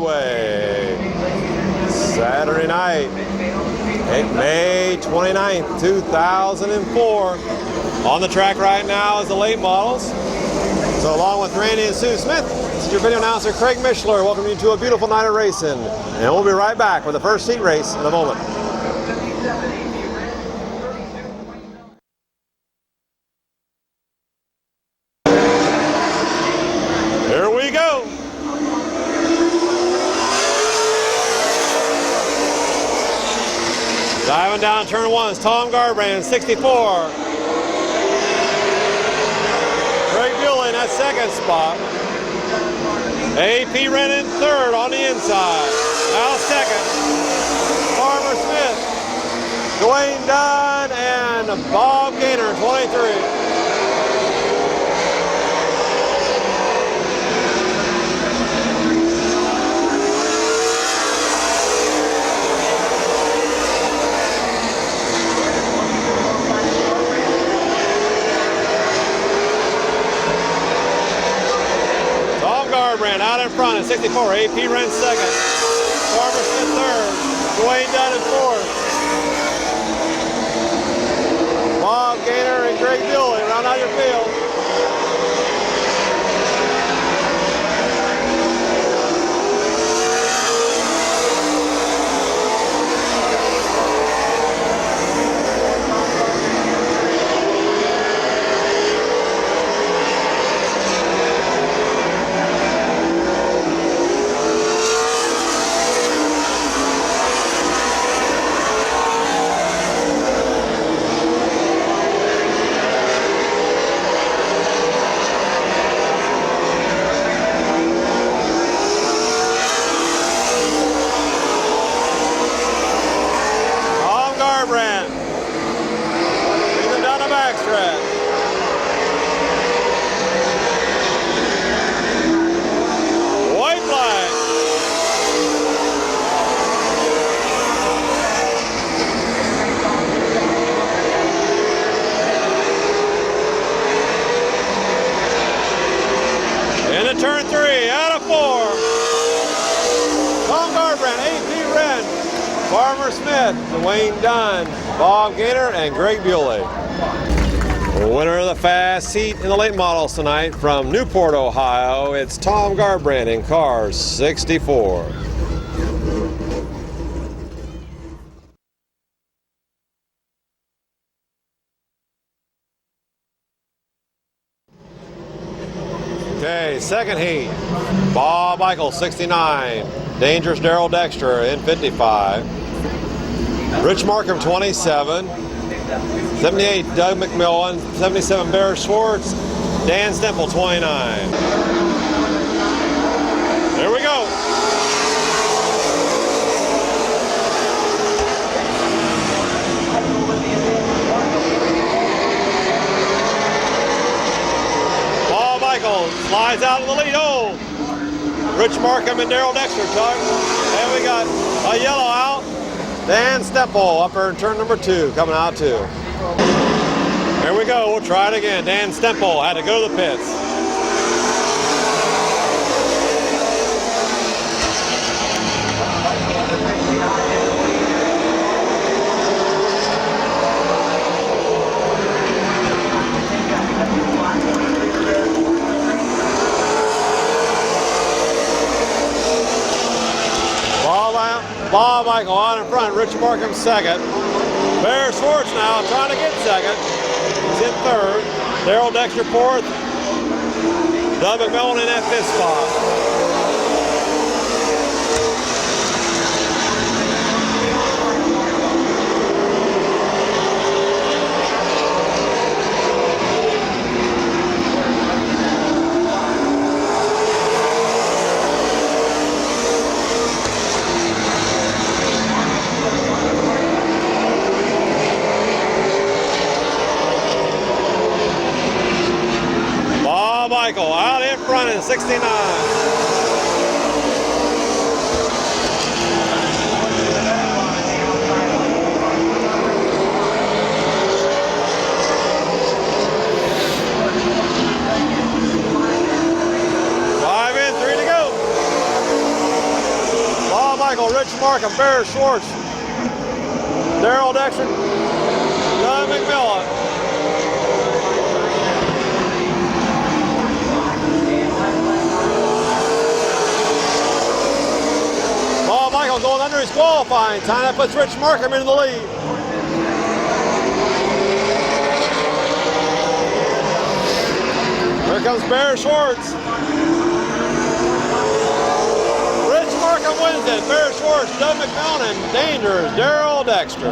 Speedway. Saturday night, May 29th, 2004. On the track right now is the late models. So along with Randy and Sue Smith, this is your video announcer Craig Mishler, welcoming you to a beautiful night of racing. And we'll be right back with the first heat race in a moment. Here we go. Diving down turn one is Tom Garbrand, 64. Greg Buell in that second spot. A.P. Rennan third on the inside. Now second, Farmer Smith, Dwayne Dunn, and Bob Gaynor, 23. Garbrand out in front at 64. A.P. Renn second. Farmer Smith third. Dwayne Dunn in fourth. Bob Gaynor and Greg Buell round out your field. White flag. Into turn three, out of four. Tom Garbrand, A.P. Renn, Farmer Smith, Dwayne Dunn, Bob Gaynor, and Greg Buell. Winner of the fast heat in the late models tonight from Newport, Ohio, it's Tom Garbrand in car 64. Okay, second heat, Bob Eichel 69, Dangerous Daryl Dexter in 55, Rich Markham 27, 78, Doug McMillan, 77, Bear Schwartz, Dan Stemple, 29. There we go. Paul Michael slides out of the lead. Oh, Rich Markham and Daryl Dexter, Tug. And we got a yellow out. Dan Stemple up there in turn number two, coming out too. Here we go, we'll try it again. Dan Stemple had to go to the pits. Bob Michael out in front, Rich Markham second. Bear Schwartz now trying to get second. He's in third. Daryl Dexter fourth. Doug McMillan in that fifth spot. Michael out in front in 69. Michael, Rich Markham, Bear Schwartz, Daryl Dexter, Doug McMillan. Bob Michael going under his qualifying time. That puts Rich Markham into the lead. Here comes Bear Schwartz. Rich Markham wins it. Bear Schwartz, Doug McMillan, and Dangers, Daryl Dexter.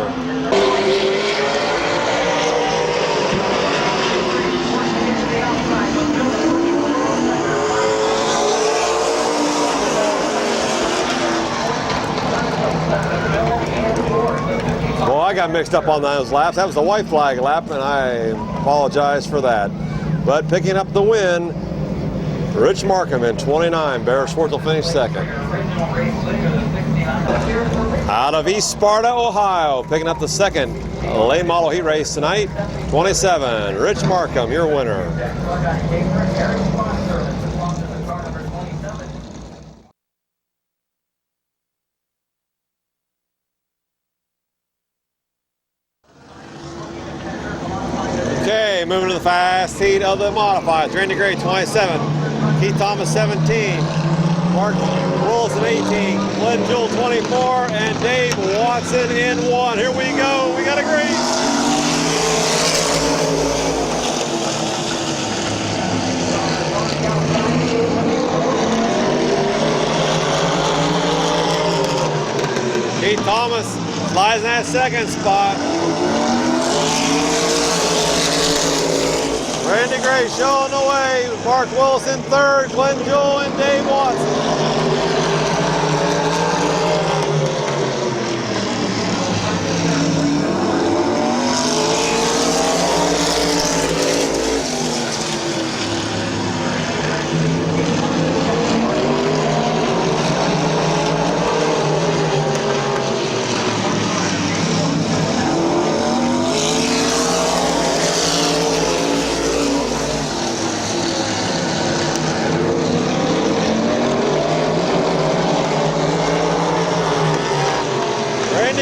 Well, I got mixed up on those laps. That was the white flag lap, and I apologize for that. But picking up the win, Rich Markham in 29. Bear Schwartz will finish second. Out of East Sparta, Ohio, picking up the second late model heat race tonight, 27. Rich Markham, your winner. Okay, moving to the fast heat of the modifieds. Randy Gray, 27. Keith Thomas, 17. Mark Wilson, 18. Glenn Jewell, 24. And Dave Watson in 1. Here we go. We got a grease. Keith Thomas slides in that second spot. Randy Gray showing the way. Mark Wilson third, Glenn Jewell and Dave Watson.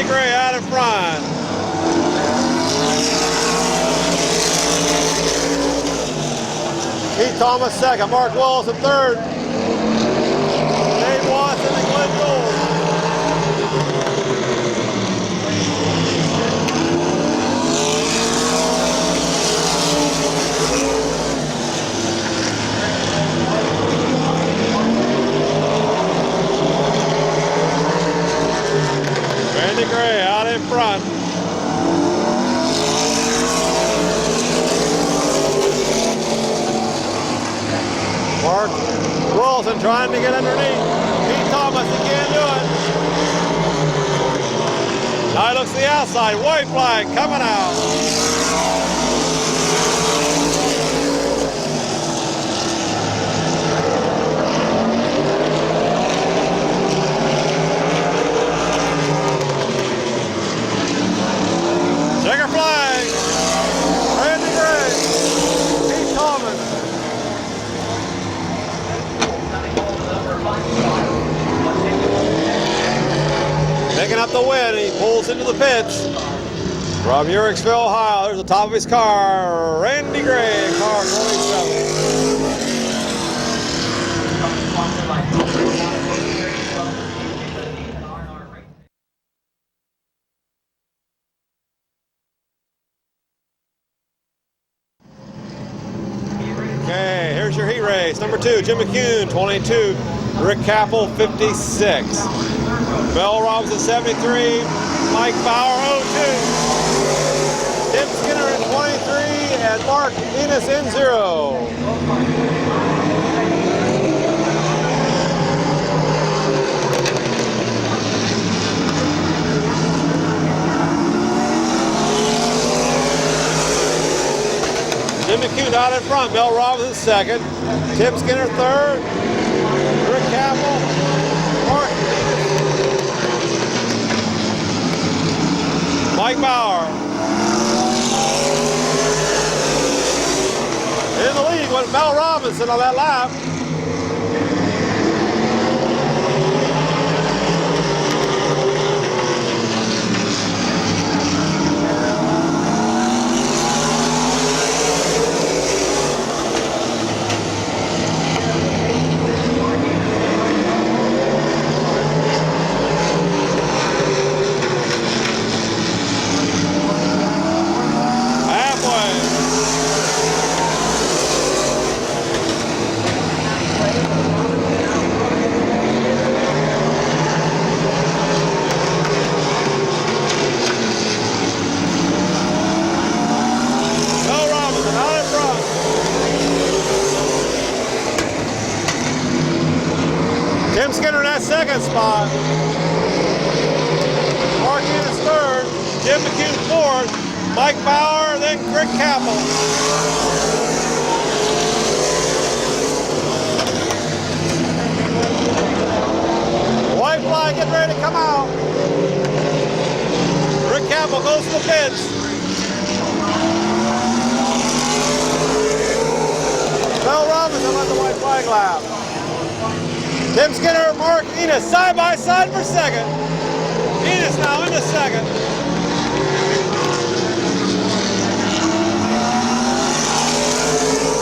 Gray out in front. Keith Thomas second, Mark Wilson third. Dave Watson and Glenn Jewell. Randy Gray out in front. Mark Wilson trying to get underneath. Keith Thomas, he can't do it. Now he looks to the outside. White flag coming out. Checker flag. Randy Gray. Keith Thomas. Picking up the win, and he pulls into the pits. From Uricksville, Ohio, there's the top of his car. Randy Gray, car 27. Okay, here's your heat race. Number 2, Jim McCune, 22. Rick Capel, 56. Mel Robinson, 73. Mike Bauer, 02. Tim Skinner in 23. And Mark Enos in 0. Jim McCune out in front, Mel Robinson second, Tim Skinner third, Rick Capel, Mark Mike Bauer. In the lead was Mel Robinson on that lap. second spot. Mark Enos third. Jim McCune fourth. Mike Bauer, then Rick Capel. White flag getting ready to come out. Rick Capel goes to the fence. Mel Robinson on the white flag lap. Tim Skinner, Mark Enos side by side for second. Enos now into second.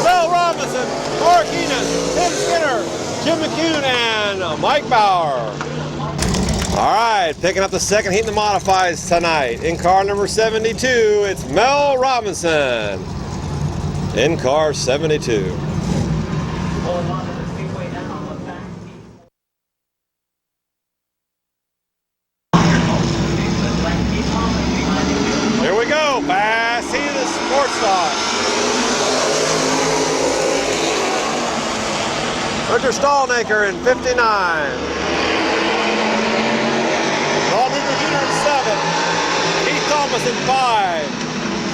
Mel Robinson, Mark Enos, Tim Skinner, Jim McCune, and Mike Bauer. All right, picking up the second heat in the modifieds tonight. In car number 72, it's Mel Robinson. In car 72. Here we go, fast heat of the sports stock. Richard Stallnaker in 59. Paul Newton Jr. in 7. Keith Thomas in 5.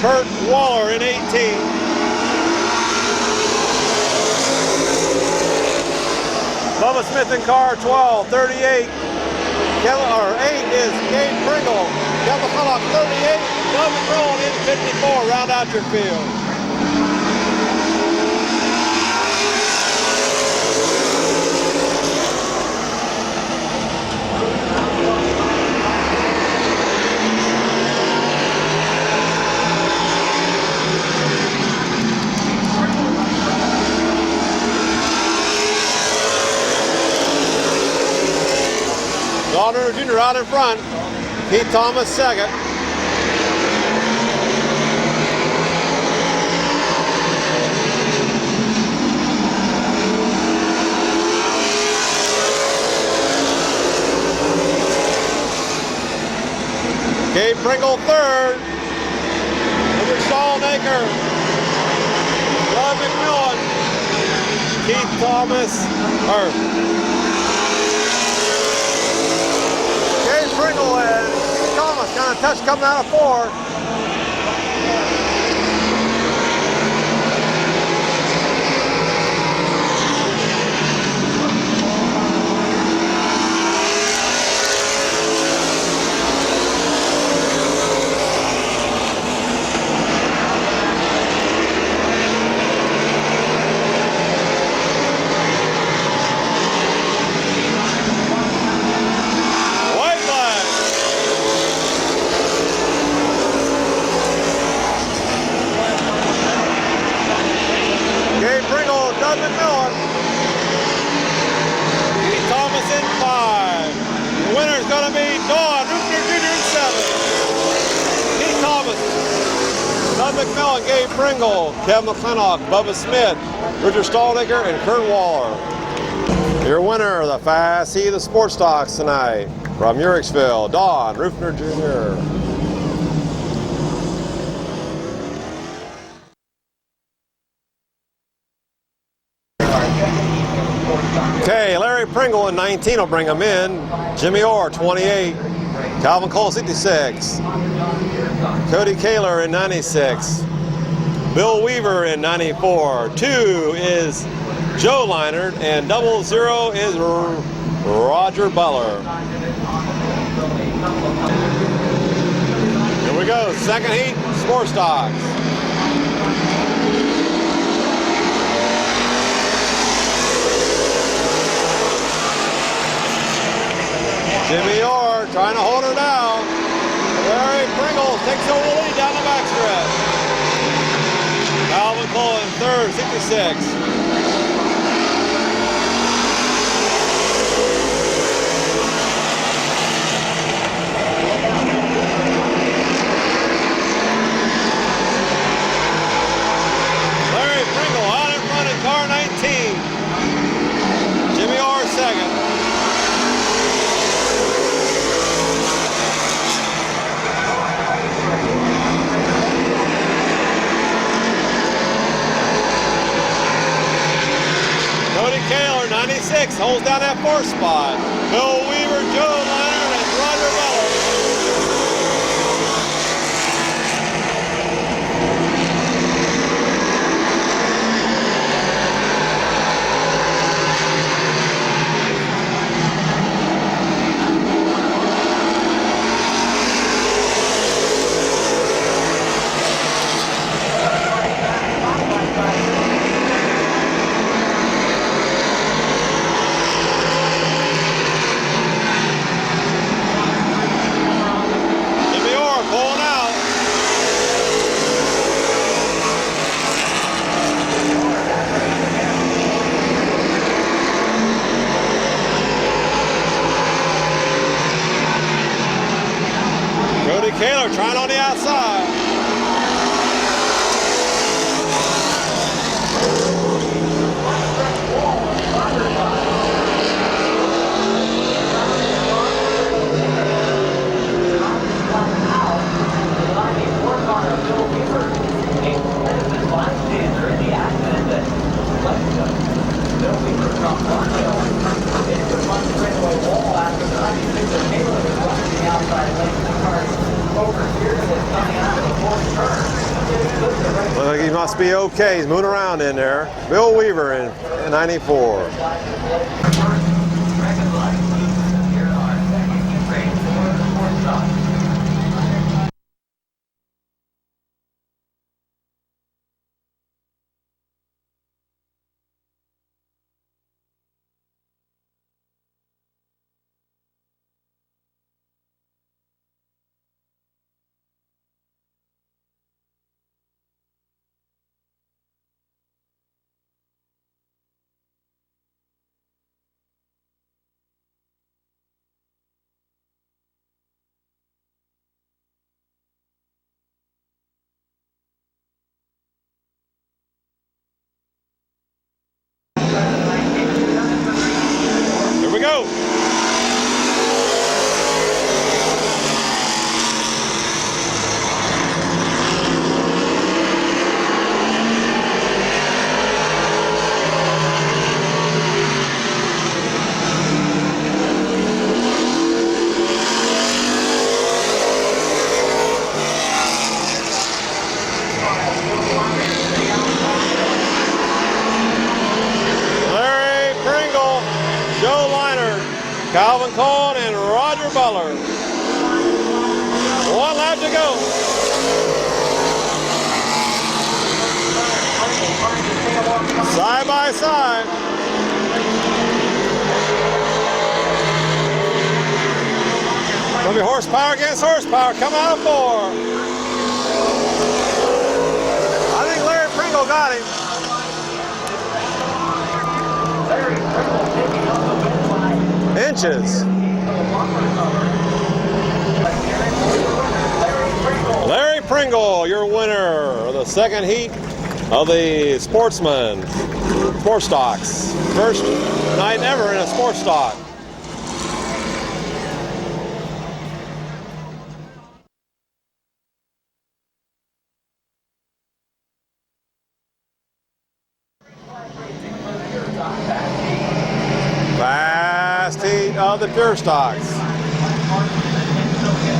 Kurt Waller in 18. Bubba Smith in car 12, 38. 8 is Gabe Pringle. Kevin McCulloch 38. Doug McMillan in 54. Round out your field. Don Turner Jr. out in front. Keith Thomas second. Gabe Pringle third. Richard Stallnaker. Doug McMillan. Keith Thomas. Pringle and Thomas kind of touch coming out of 4. Doug McMillan. Keith Thomas in 5. The winner is going to be Don Rupner Jr. in 7. Keith Thomas, Doug McMillan, Gabe Pringle, Kevin McClintock, Bubba Smith, Richard Stallnaker, and Kurt Waller. Your winner, the Fast Heat of the Sports Stocks tonight. From Uricksville, Don Rupner Jr. Okay, Larry Pringle in 19 will bring him in. Jimmy Orr, 28. Calvin Cole, 66. Cody Kaler in 96. Bill Weaver in 94. 2 is Joe Leinert, and 00 is Roger Butler. Here we go, second heat, Sports Stocks. Jimmy Orr trying to hold her down. Larry Pringle takes over the lead down the backstretch. Calvin Cole in third, 66. Larry Pringle out in front in car 19. Jimmy Orr second. Cody Kaler, 96, holds down that 4th spot. Bill Weaver Cody Kaler trying on the outside. Looks like he must be okay. He's moving around in there. Bill Weaver in 94. Here we go. Calvin Cohen and Roger Butler. One lap to go. Side by side. Gonna be horsepower against horsepower. Come out of 4. I think Larry Pringle got him. Larry Pringle taking up the win by inches. Larry Pringle, your winner of the second heat of the Sportsman Sports Stocks. First night ever in a sports stock. Last heat of the Pure Stocks.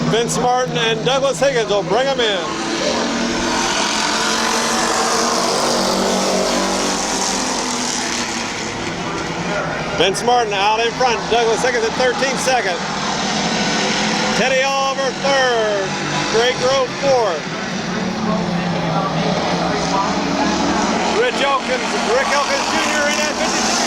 Vince Martin and Douglas Higgins will bring them in. Vince Martin out in front, Douglas Higgins at 13 second. Teddy Oliver third, Greg Grove fourth. Rick Elkins Jr. in at 53.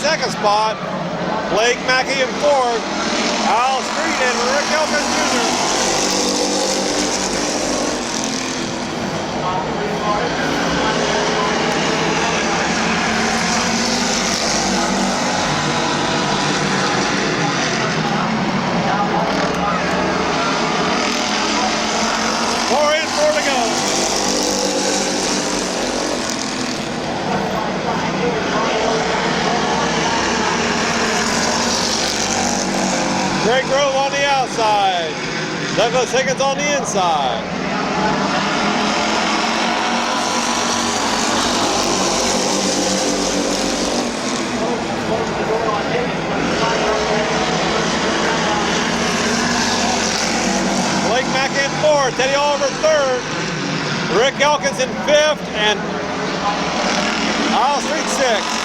Second spot, Blake Mackey in fourth, Al Street and Rick Elkins Jr. Four in, 4 to go. Greg Grove on the outside. Douglas Higgins on the inside. Blake Mack in fourth, Teddy Oliver third, Rick Elkins in fifth, and Al Street sixth.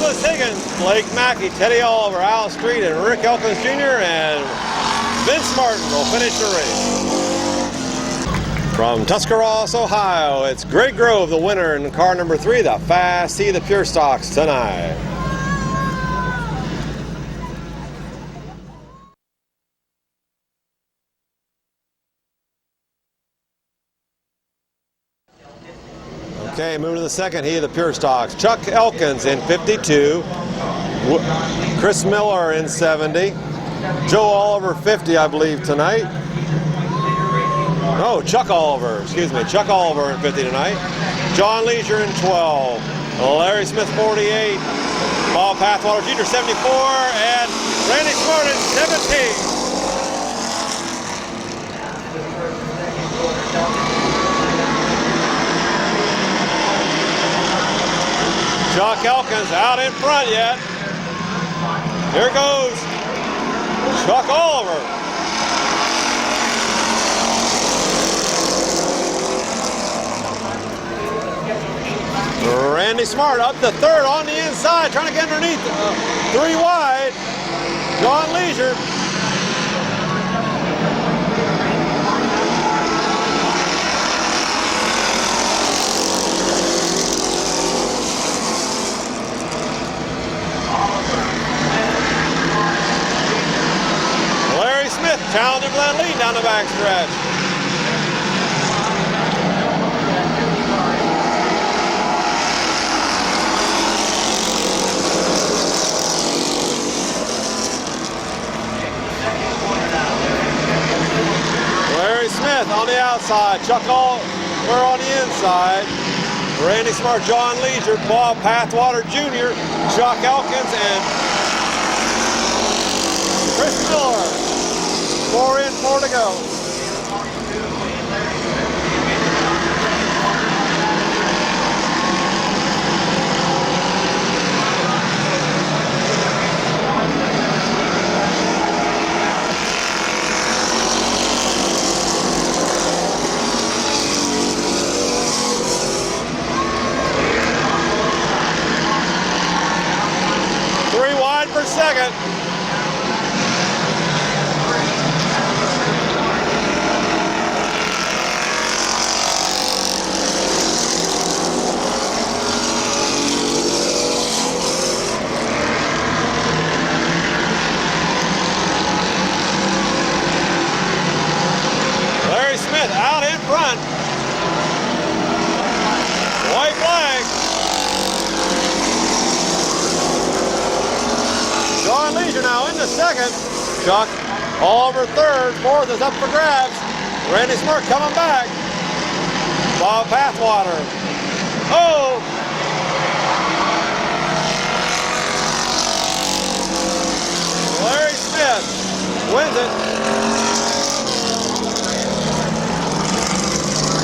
Willis Higgins, Blake Mackey, Teddy Oliver, Al Street, and Rick Elkins Jr. and Vince Martin will finish the race. From Tuscarawas, Ohio, it's Greg Grove, the winner in car number 3, the Fast C, the Pure Stocks tonight. Okay, moving to the second heat of the Pure Stocks. Chuck Elkins in 52, Chris Miller in 70, Joe Oliver 50, I believe, tonight. Oh, Chuck Oliver in 50 tonight. John Leisure in 12, Larry Smith 48, Bob Pathwater Jr. 74, and Randy Smart in 17. Chuck Elkins out in front yet. Here goes Chuck Oliver. Randy Smart up to third on the inside, trying to get underneath. 3 wide. John Leisure. Larry Smith challenging for that lead down the backstretch. Smith on the outside, Chuck Oliver on the inside, Randy Smart, John Leisure, Bob Pathwater Jr., Chuck Elkins, and Chris Miller. 4 in, 4 to go. Per second. Larry Smith out in front. White flag. John Leisure now in the second. Chuck Oliver third. Fourth is up for grabs. Randy Smart coming back. Bob Pathwater. Oh! Larry Smith wins it.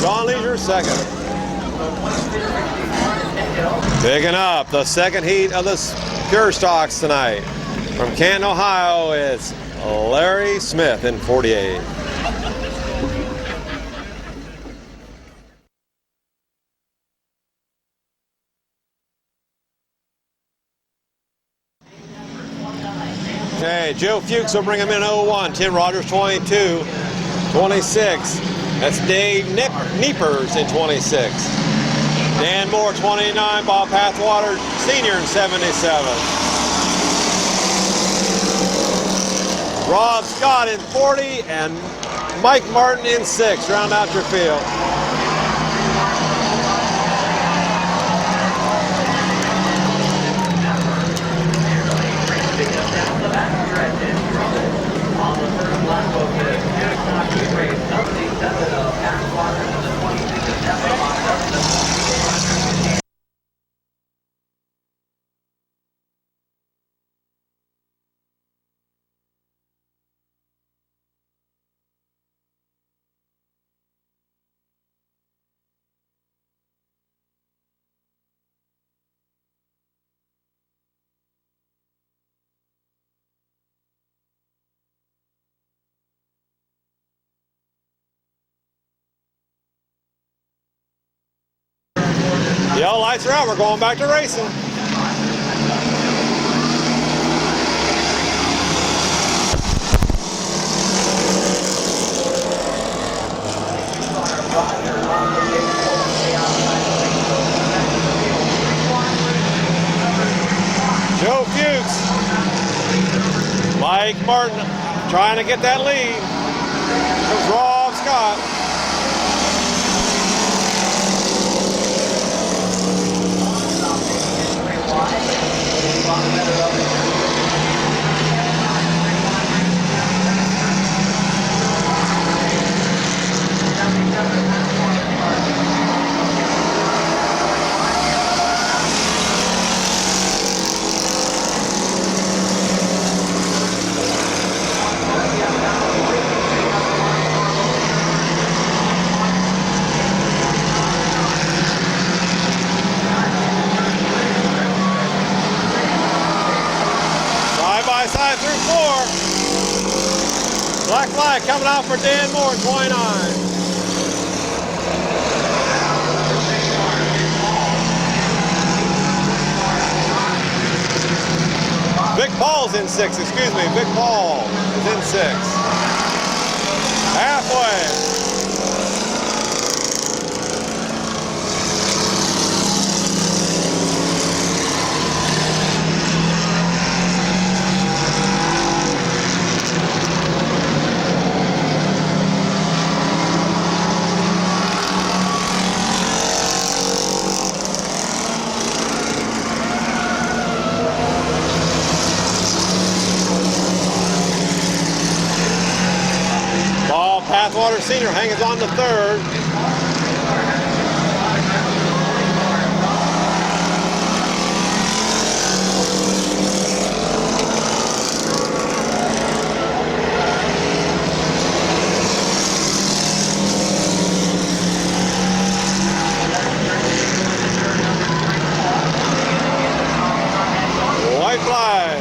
John Leisure second. Picking up the second heat of the Pure Stocks tonight. From Canton, Ohio, it's Larry Smith in 48. Okay, Joe Fuchs will bring him in 01. Tim Rogers 22. 26. That's Dave Niepers in 26. Dan Moore 29. Bob Pathwater Sr. in 77. Rob Scott in 40 and Mike Martin in 6. Round out your field. The yellow lights are out. We're going back to racing. Martin trying to get that lead. Comes Rob Scott. Side through 4. Black flag coming out for Dan Moore, 29. Big Paul's in 6, excuse me. Big Paul is in 6. Halfway. Pathwater Senior hangs on to 3rd. White flag.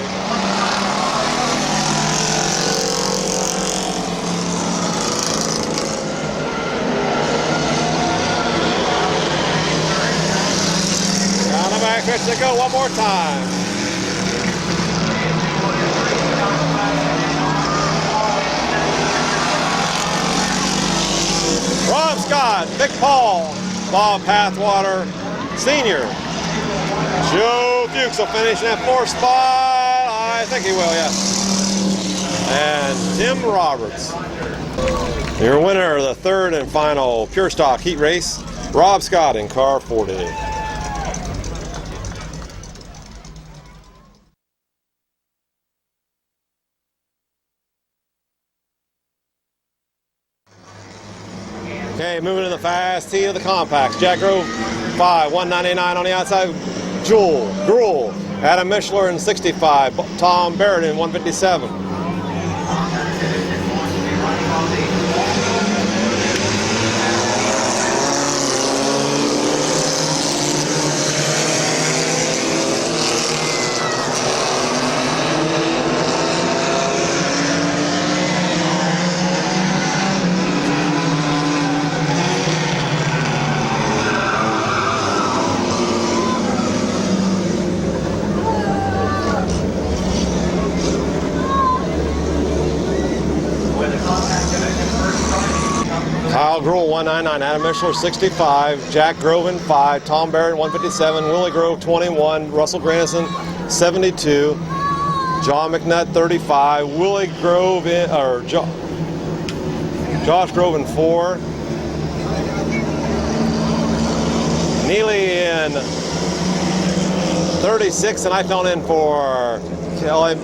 Stretch to go one more time. Rob Scott, Big Paul, Bob Pathwater Senior. Joe Fuchs will finish in that 4th spot. I think he will, yes. And Tim Roberts. Your winner of the 3rd and final Pure Stock Heat Race, Rob Scott in car 40. Okay, moving to the fast heat of the compacts. Jack Grove 5, 199 on the outside. Gruel, Adam Mishler in 65. Tom Barrett in 157. Kyle Gruel 199, Adam Mishler 65, Jack Grove 5, Tom Barrett 157, Willie Grove 21, Russell Grandison 72, John McNutt 35, Willie Grove Josh Grove in 4, Neely in 36, and I fell in for Kelly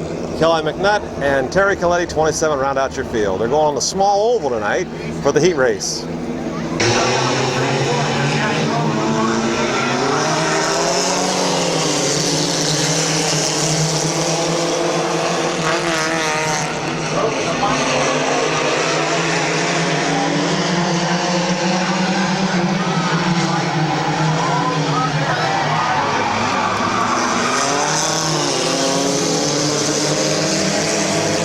McNutt and Terry Coletti 27 round out your field. They're going on the small oval tonight for the heat race.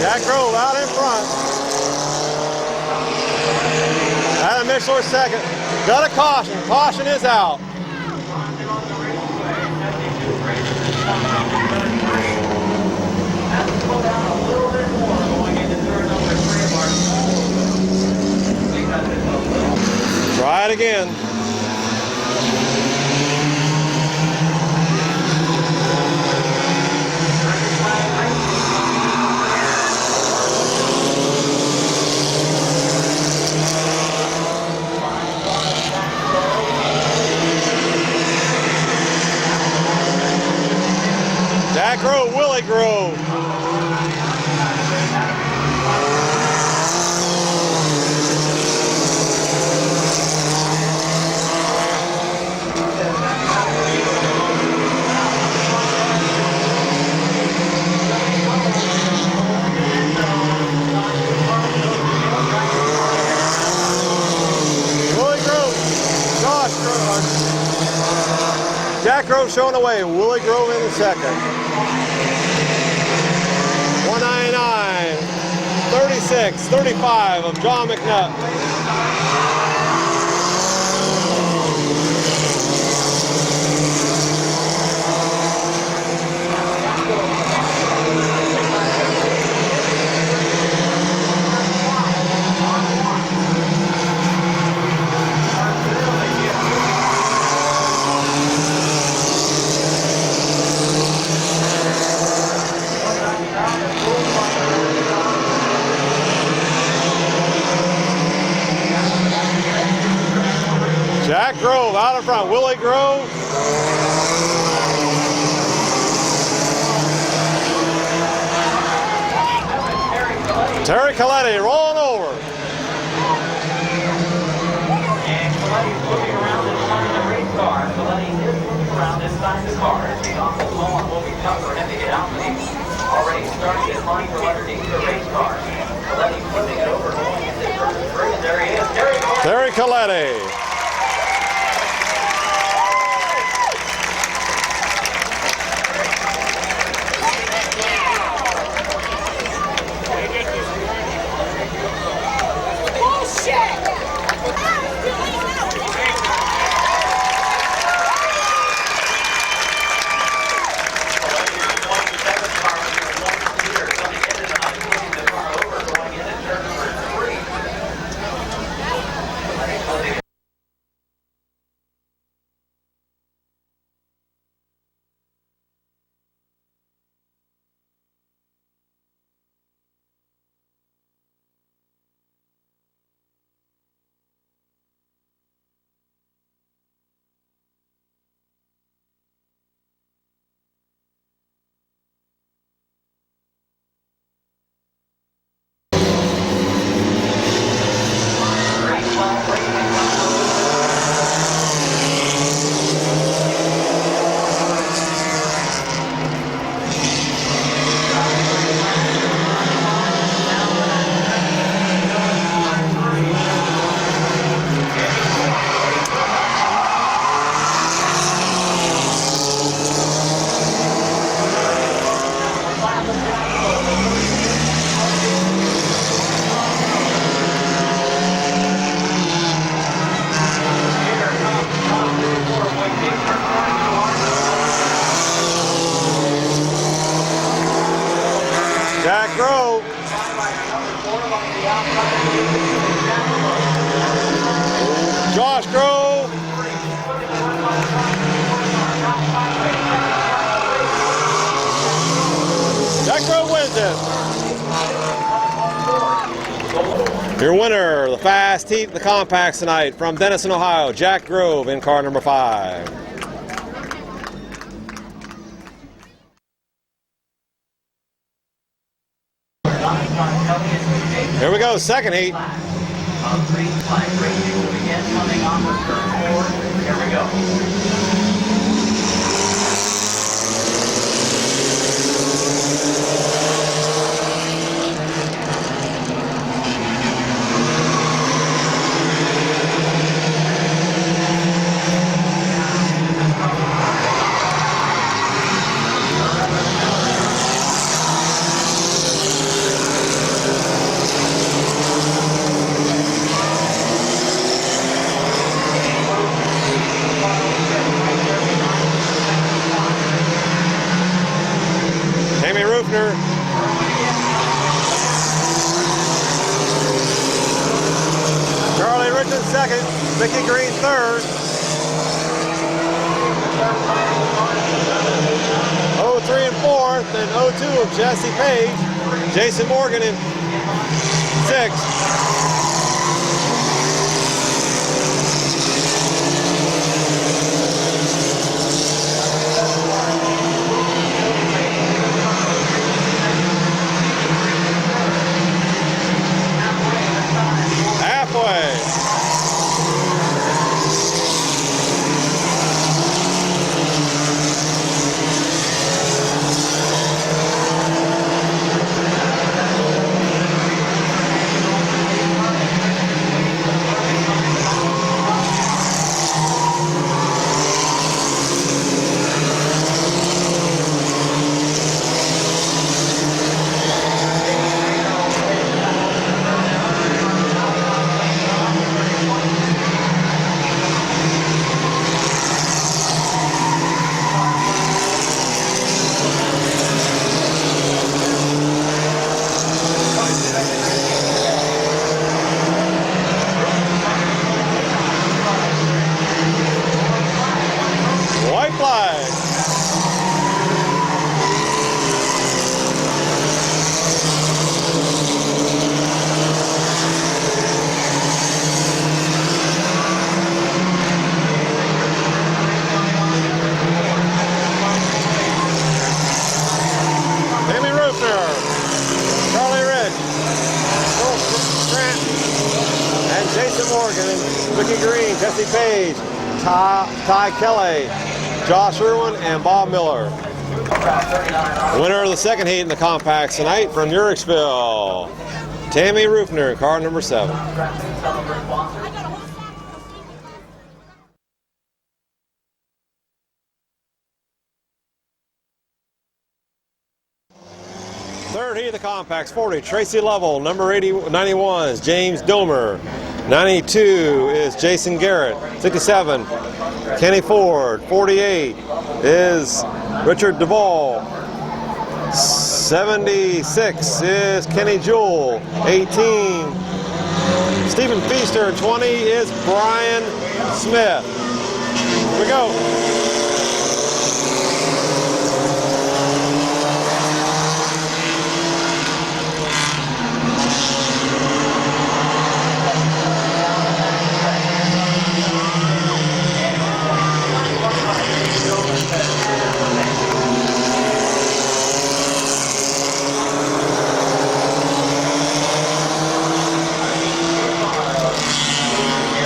Jack Grove out in front. Adam Mishler second. Got a caution. Caution is out. Try it again. Jack Grove, Willie Grove. Willie Grove, Josh Grove. Jack Grove showing away, Willie Grove in the second. 199, 36, 35 of John McNutt. Jack Grove out in front, Willie Grove. Terry Coletti rolling over. And Coletti's looking around this side of the race car. Coletti is looking around this side of the car. As the off the wall, it will be tough for him to get out. Already starting his line from underneath the race car. Coletti flipping it over, going into turn three. There he is, Terry Coletti. Jack Grove. Josh Grove. Jack Grove wins it. Your winner, the fast heat, the compacts tonight from Denison, Ohio, Jack Grove in car number 5. Here we go, second heat. Green flag racing will begin coming off of turn 4. Here we go. Charlie Richards second, Mickey Green third. 03 and fourth, and 02 of Jesse Page. Jason Morgan in sixth. flag. Amy Rupner, Charlie Rich, Grant, and Jason Morgan, Ricky Green, Jesse Page, Ty Kelly, Josh Irwin, and Bob Miller. Winner of the second heat in the compacts tonight from Uricksville, Tammy Rupner, car number 7. Third heat of the compacts, 40, Tracy Lovell. Number 91 is James Domer. 92 is Jason Garrett. 67, Kenny Ford. 48 is Richard Duvall. 76 is Kenny Jewell. 18, Stephen Feaster. 20 is Brian Smith. Here we go.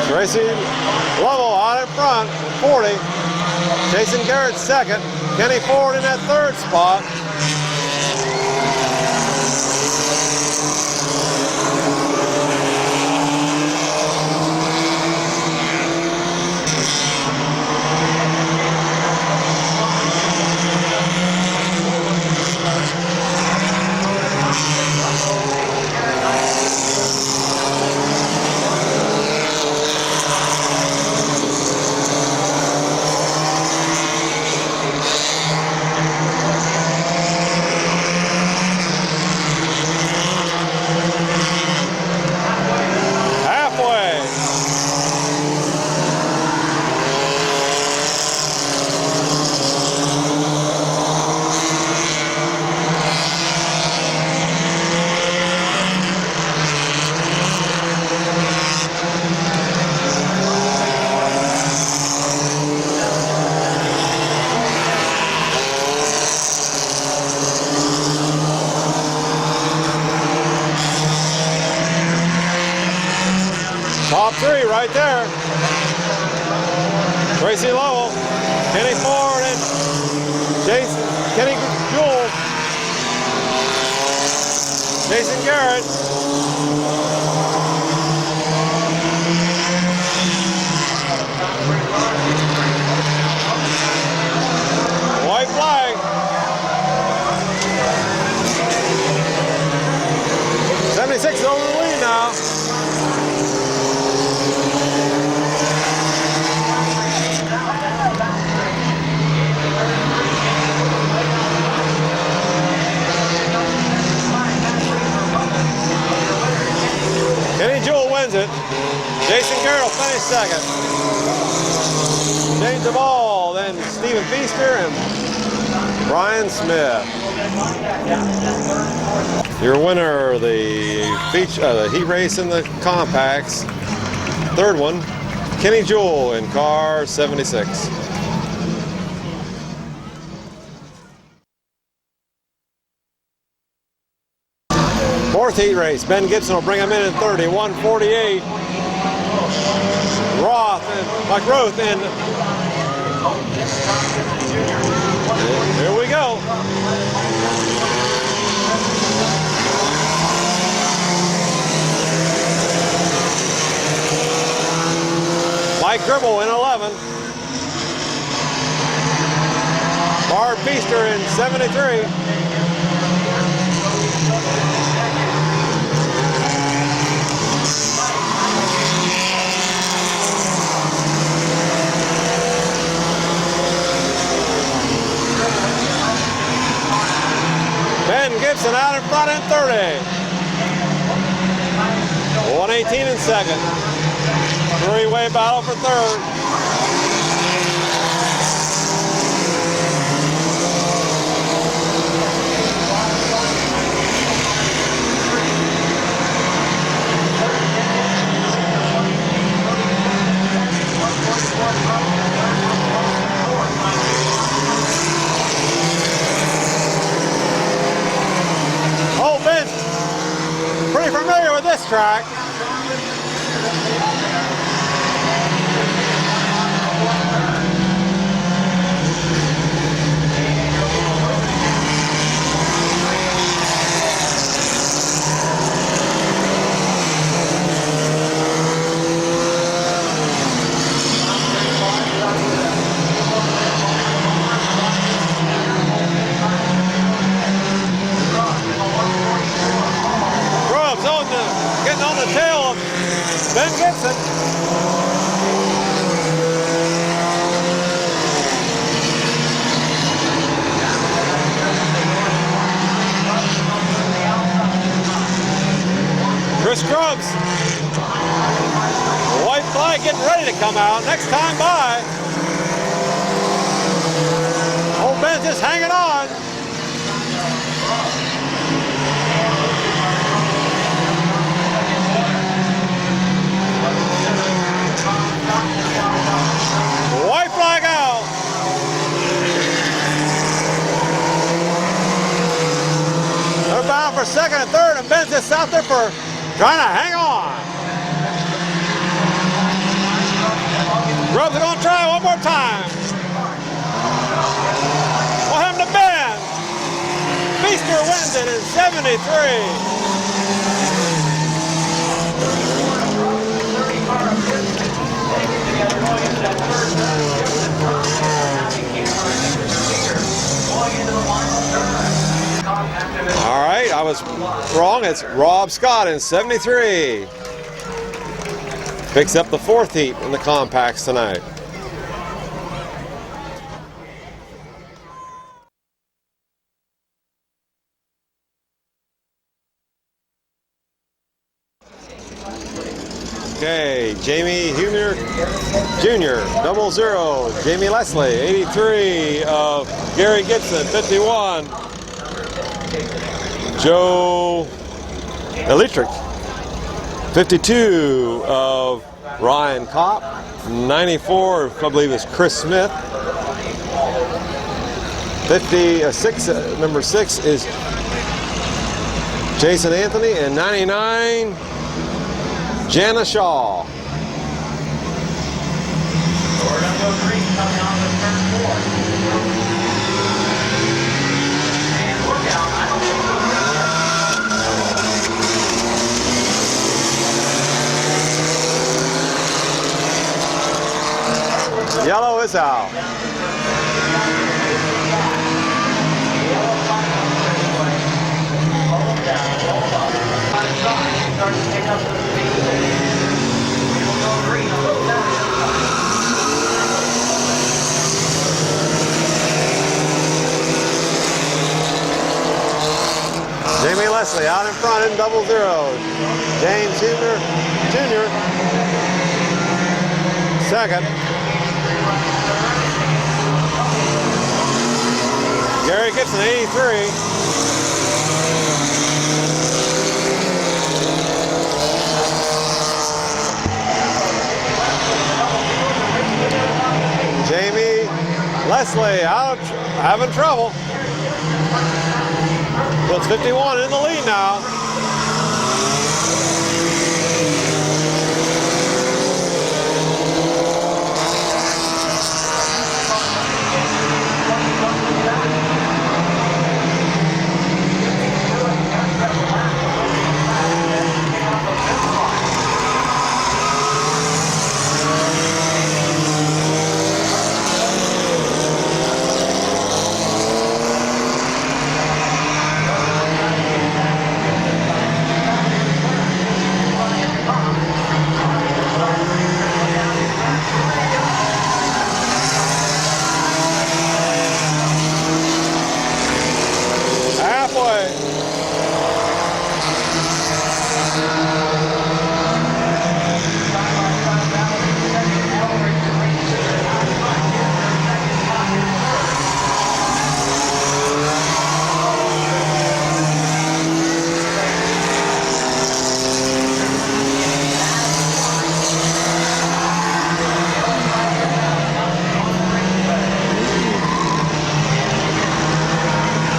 Tracy Lovell out in front, 40. Jason Garrett second. Kenny Ford in that third spot. Top three right there. Tracy Lovell, Kenny Ford, and Kenny Jewell, Jason Garrett. White flag. '76 is over the lead now. Kenny Jewell wins it. Jason Garrett finished second. James Duvall, then Stephen Feaster and Brian Smith. Your winner, the heat race in the compacts. Third one, Kenny Jewell in car 76. Fourth heat race, Ben Gibson will bring him in 30, 148. Roth and here we go. Mike Gribble in 11. Barb Feaster in 73. Ben Gibson out in front in 30. 118 in second. Three-way battle for third. racetrack. Grubbs getting on the tail of Ben Gibson. Chris Grubbs. White flag getting ready to come out. Next time by. Old Ben's just hanging on. White flag out. They're bound for second and third, and Ben's just out there for trying to hang on. Grubbs are going to try one more time. What happened to Ben? Feaster wins it in 73. All right, I was wrong. It's Rob Scott in 73. Picks up the fourth heat in the compacts tonight. Okay, Jamie Humner Jr., 00. Jamie Leslie, 83 of Gary Gibson, 51. Joe Electric, 52 of Ryan Kopp, 94, I believe is Chris Smith. 56, number 6 is Jason Anthony, and 99, Jana Shaw. We're going to go green coming on the turn 4. And look out, I don't think so. Yellow is out. Jamie Leslie out in front in 00. James Humner Jr. second. Gary Gibson, 83. Jamie Leslie out, having trouble. It's 51 in the lead now.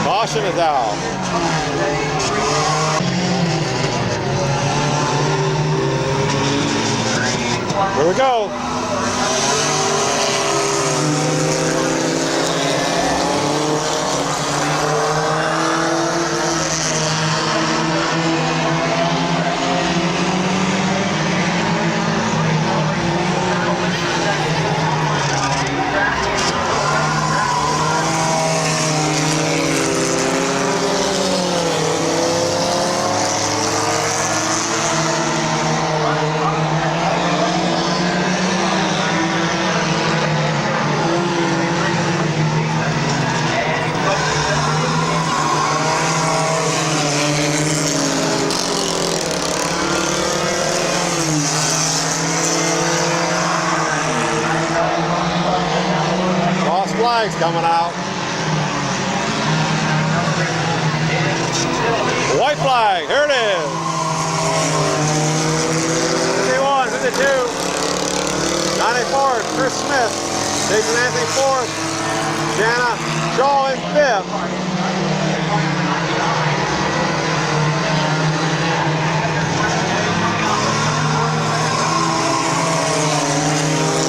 Caution is out. Here we go. Cross flags coming out. White flag, here it is. 51, 52, 94, Chris Smith, Jason Anthony fourth, Jana Shaw in fifth.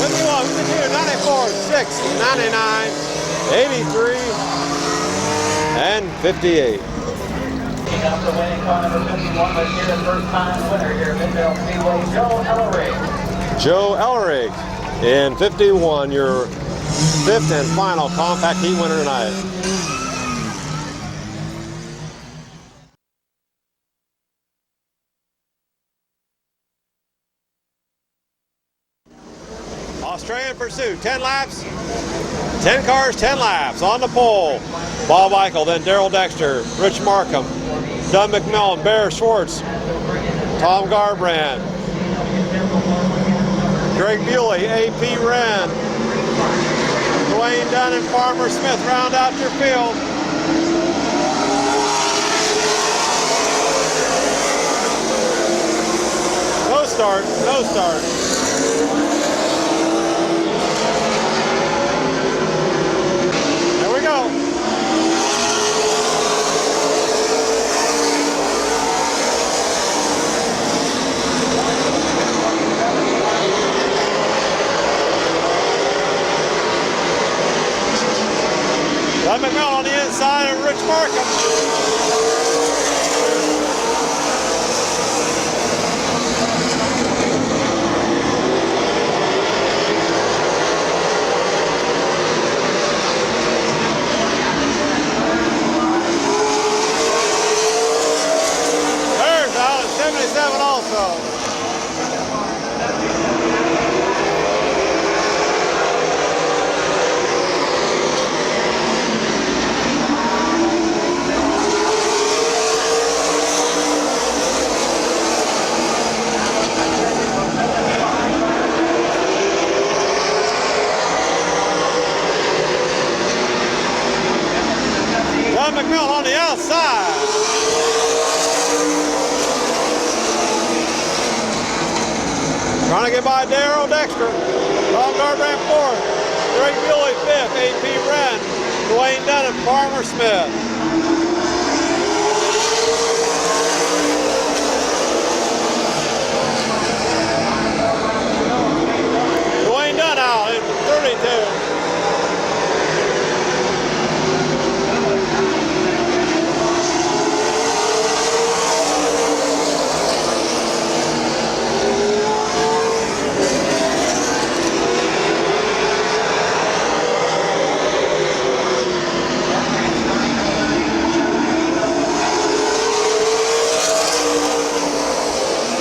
'51, 52, 94, 6, 99, 83, and 58. Up the winning car number 51, let's hear the first time winner here at Midvale Speedway, Joe Ellery. Joe Ellery in 51, your fifth and final compact heat winner tonight. Australian pursuit, 10 laps, 10 cars, 10 laps. On the pole, Bob Eichel, then Daryl Dexter, Rich Markham, Doug McMillan, Bear Schwartz, Tom Garbrand, Greg Bewley, A.P. Wren, Dwayne Dunn and Farmer Smith round out your field. No start, no start. There we go. Doug McMillan on the inside of Rich Markham. There's out at 77 also. Doug McMillan on the outside. Trying to get by Daryl Dexter. Tom Garbrand fourth. Greg Bewley fifth. A.P. Wren. Dwayne Dunn and Farmer Smith. Dwayne Dunn out in 32.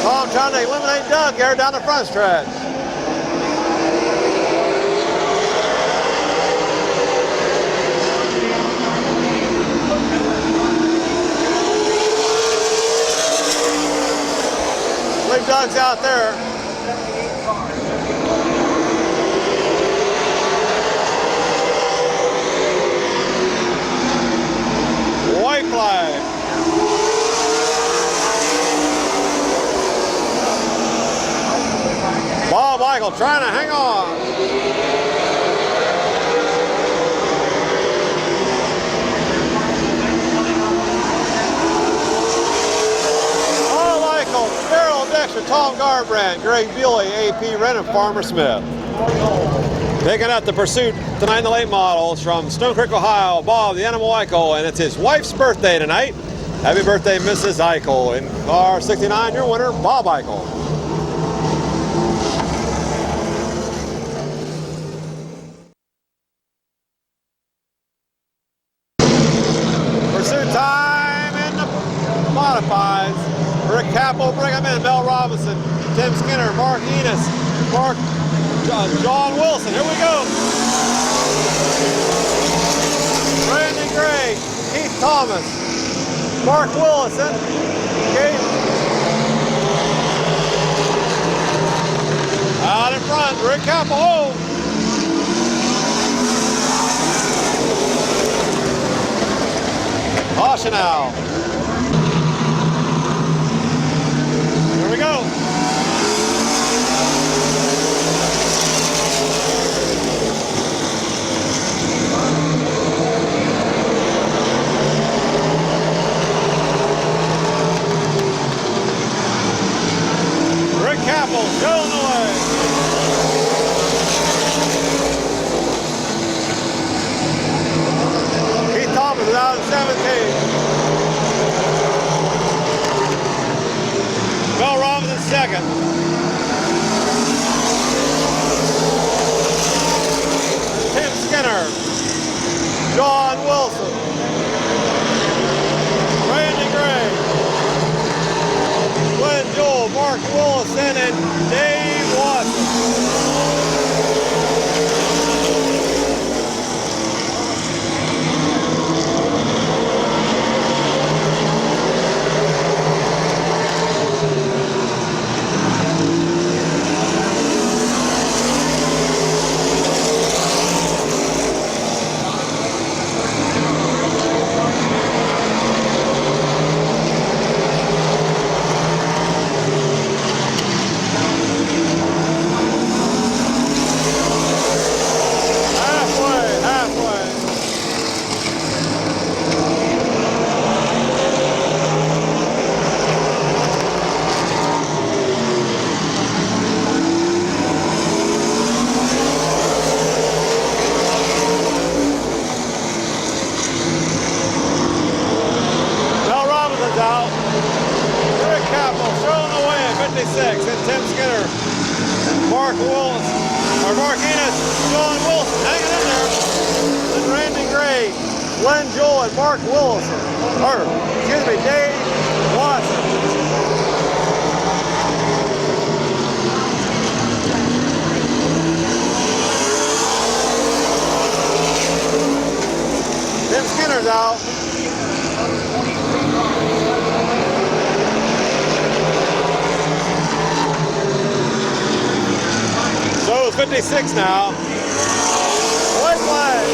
Tom trying to eliminate Doug here down the front stretch. I believe Doug's out there. White flag. Bob Eichel trying to hang on. Bob Eichel, Daryl Dexter, Tom Garbrandt, Greg Bewley, AP Wren, and Farmer Smith. Taking out the pursuit tonight in the late models from Stone Creek, Ohio, Bob the Animal Eichel, and it's his wife's birthday tonight. Happy birthday, Mrs. Eichel. In car 69, your winner, Bob Eichel. Pursuit time in the modifieds. Rick Capel, Brigham in, Mel Robinson, Tim Skinner, Mark Enos, John Wilson. Here we go. Brandon Gray, Keith Thomas, Mark Willison. Okay. Out in front, Rick Capel. Oh. Caution now. Here we go. Rick Capel going away. Keith Thomas is out in 17. Mel Robinson second. Tim Skinner. John Wilson. Brandon Gray. Glenn Joel, Mark Willison, and Dave Watson. Out. Rick Capel throwing away at 56, and Tim Skinner, Mark Enos, John Wilson hanging in there. Then Randy Gray, Glenn Joel, and Mark Willison, Dave Watson. Tim Skinner's out. So it's 56 now. White flag.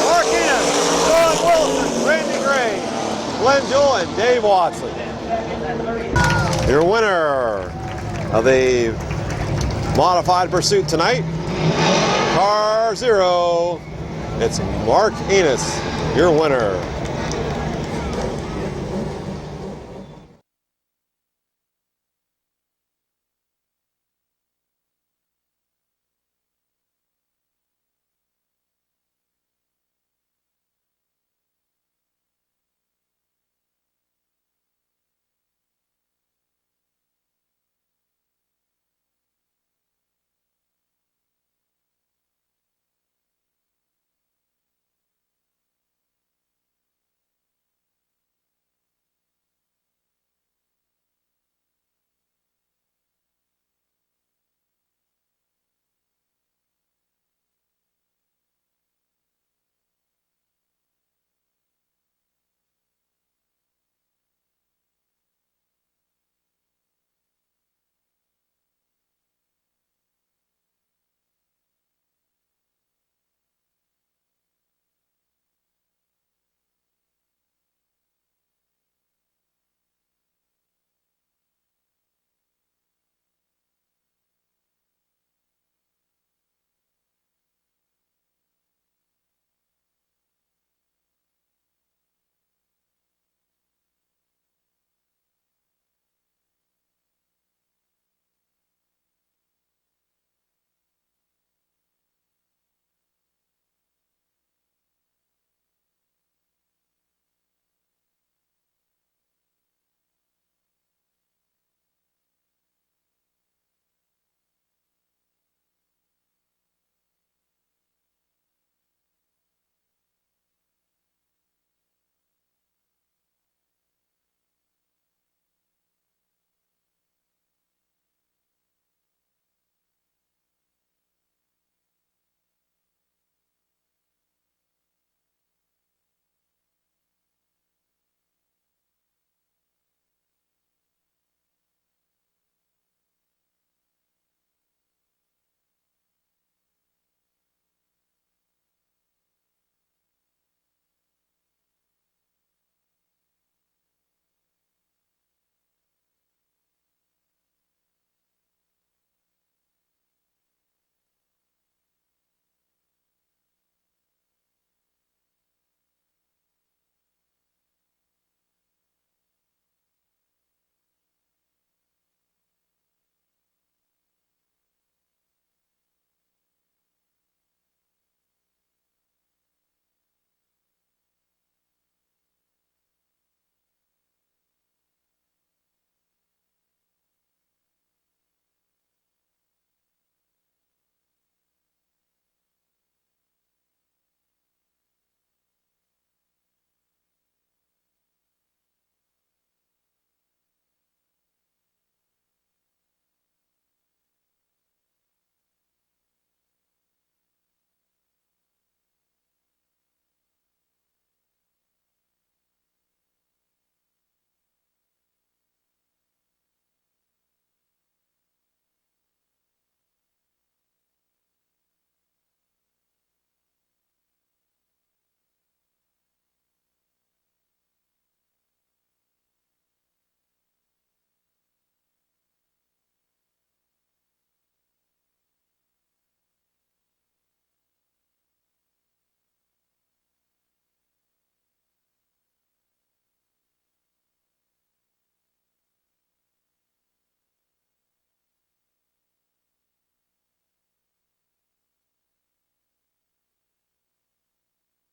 Mark Enos, John Wilson, Randy Gray, Glenn Joel, and Dave Watson. Your winner of the modified pursuit tonight, car 0, it's Mark Enos, your winner.